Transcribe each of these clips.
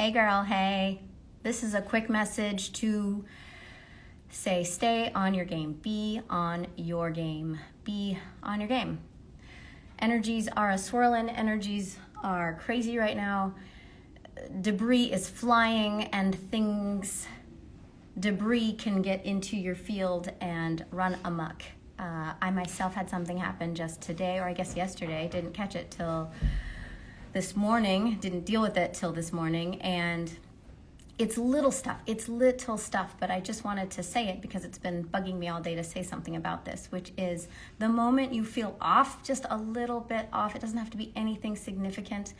Hey girl, hey. This is a quick message to say stay on your game. Be on your game. Be on your game. Energies are a-swirling. Energies are crazy right now. Debris is flying and debris can get into your field and run amok. I myself had something happen just today, or I guess yesterday. Didn't catch it till this morning, didn't deal with it till this morning, and it's little stuff, but I just wanted to say it because it's been bugging me all day to say something about this, which is the moment you feel off, just a little bit off, it doesn't have to be anything significant,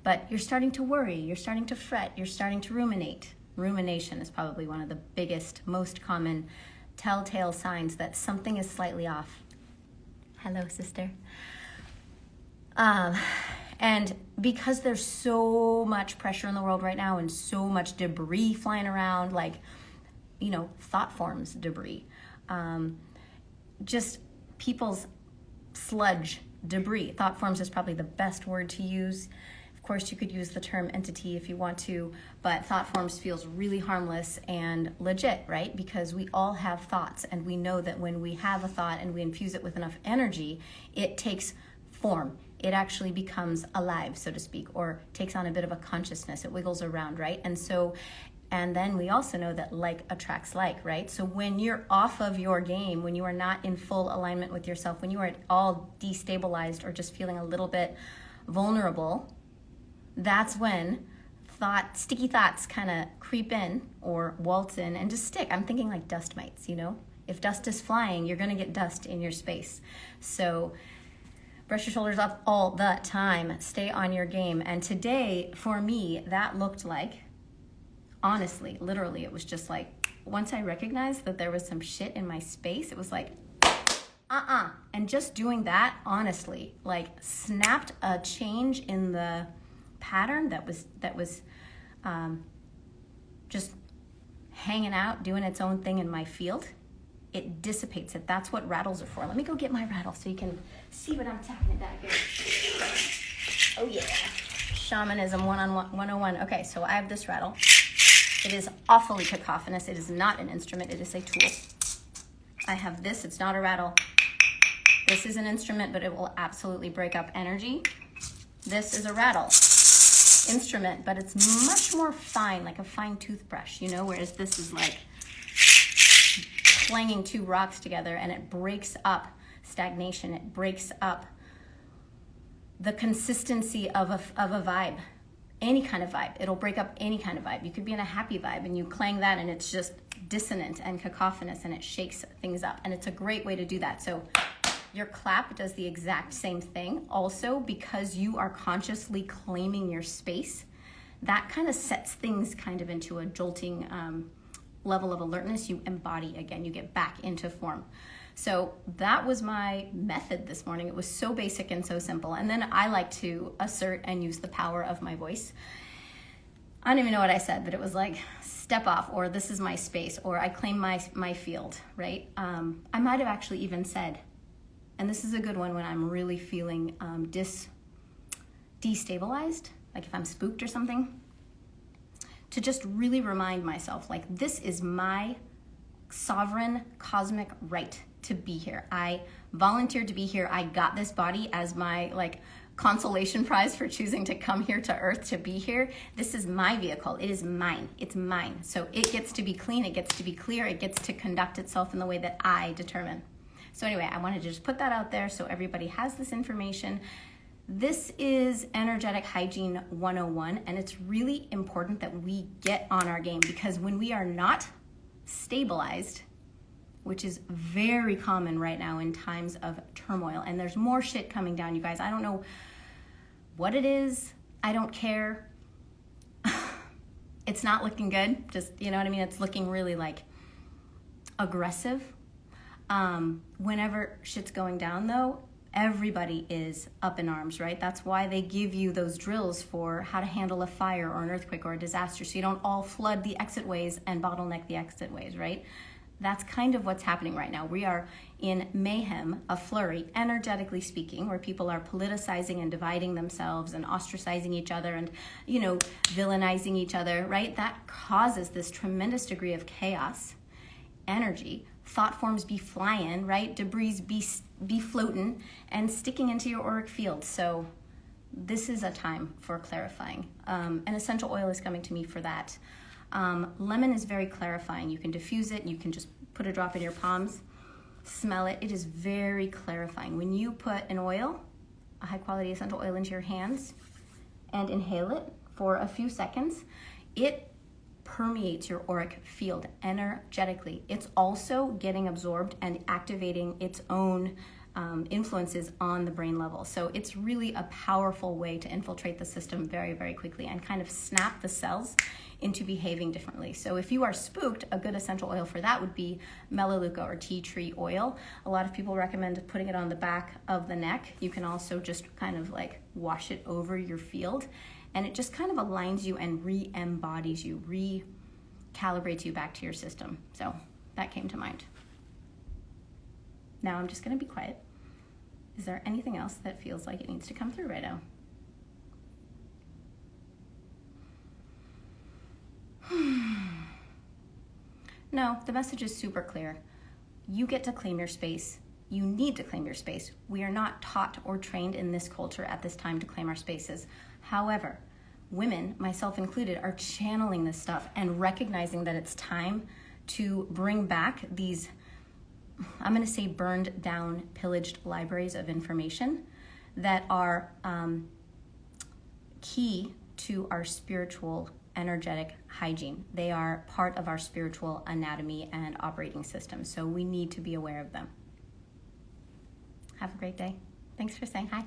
but you're starting to worry, you're starting to fret, you're starting to ruminate. Rumination is probably one of the biggest, most common telltale signs that something is slightly off. Hello, sister. And because there's so much pressure in the world right now and so much debris flying around, thought forms debris, just people's sludge debris. Thought forms is probably the best word to use. Of course, you could use the term entity if you want to, but thought forms feels really harmless and legit, right? Because we all have thoughts, and we know that when we have a thought and we infuse it with enough energy, it takes form. It actually becomes alive, so to speak, or takes on a bit of a consciousness. It wiggles around, right? And then we also know that like attracts like, right? So when you're off of your game, when you are not in full alignment with yourself, when you are all destabilized or just feeling a little bit vulnerable, that's when sticky thoughts kind of creep in or waltz in and just stick. I'm thinking like dust mites, If dust is flying, you're going to get dust in your space. So brush your shoulders up all the time. Stay on your game. And today, for me, that looked like, honestly, literally, it was just like, once I recognized that there was some shit in my space, it was like, And just doing that, honestly, snapped a change in the pattern that was just hanging out, doing its own thing in my field. It dissipates it. That's what rattles are for. Let me go get my rattle so you can see what I'm talking about here. Oh yeah. Shamanism 101. Okay, so I have this rattle. It is awfully cacophonous. It is not an instrument. It is a tool. I have this. It's not a rattle. This is an instrument, but it will absolutely break up energy. This is a rattle instrument, but it's much more fine, like a fine toothbrush, whereas this is like clanging two rocks together, and it breaks up stagnation. It breaks up the consistency of a vibe, any kind of vibe. It'll break up any kind of vibe. You could be in a happy vibe and you clang that and it's just dissonant and cacophonous and it shakes things up. And it's a great way to do that. So your clap does the exact same thing. Also, because you are consciously claiming your space, that kind of sets things kind of into a jolting level of alertness. You embody again, you get back into form. So that was my method this morning. It was so basic and so simple. And then I like to assert and use the power of my voice. I don't even know what I said, but it was like, step off, or this is my space, or I claim my field, right? I might have actually even said, and this is a good one when I'm really feeling destabilized, like if I'm spooked or something, to just really remind myself, this is my sovereign cosmic right to be here. I volunteered to be here. I got this body as my consolation prize for choosing to come here to Earth to be here. This is my vehicle. It is mine. It's mine. So it gets to be clean. It gets to be clear. It gets to conduct itself in the way that I determine. So anyway, I wanted to just put that out there so everybody has this information. This is Energetic Hygiene 101, and it's really important that we get on our game, because when we are not stabilized, which is very common right now in times of turmoil, and there's more shit coming down, you guys. I don't know what it is. I don't care. It's not looking good. Just, you know what I mean? It's looking really aggressive. Whenever shit's going down, though, everybody is up in arms, right? That's why they give you those drills for how to handle a fire or an earthquake or a disaster, so you don't all flood the exit ways and bottleneck the exit ways, right? That's kind of what's happening right now. We are in mayhem, a flurry, energetically speaking, where people are politicizing and dividing themselves and ostracizing each other and, villainizing each other, right? That causes this tremendous degree of chaos, energy, thought forms be flying, right? Debris be floating and sticking into your auric field. So this is a time for clarifying. An essential oil is coming to me for that. Lemon is very clarifying. You can diffuse it. You can just put a drop in your palms, smell it. It is very clarifying. When you put an oil, a high quality essential oil, into your hands and inhale it for a few seconds, it permeates your auric field energetically. It's also getting absorbed and activating its own influences on the brain level. So it's really a powerful way to infiltrate the system very, very quickly and kind of snap the cells into behaving differently. So if you are spooked, a good essential oil for that would be melaleuca or tea tree oil. A lot of people recommend putting it on the back of the neck. You can also just kind of like wash it over your field, and it just kind of aligns you and re-embodies you, recalibrates you back to your system. So that came to mind. Now I'm just going to be quiet. Is there anything else that feels like it needs to come through right now? No, the message is super clear. You get to claim your space. You need to claim your space. We are not taught or trained in this culture at this time to claim our spaces. However, women, myself included, are channeling this stuff and recognizing that it's time to bring back these, I'm going to say, burned down, pillaged libraries of information that are key to our spiritual, energetic hygiene. They are part of our spiritual anatomy and operating system, so we need to be aware of them. Have a great day. Thanks for saying hi.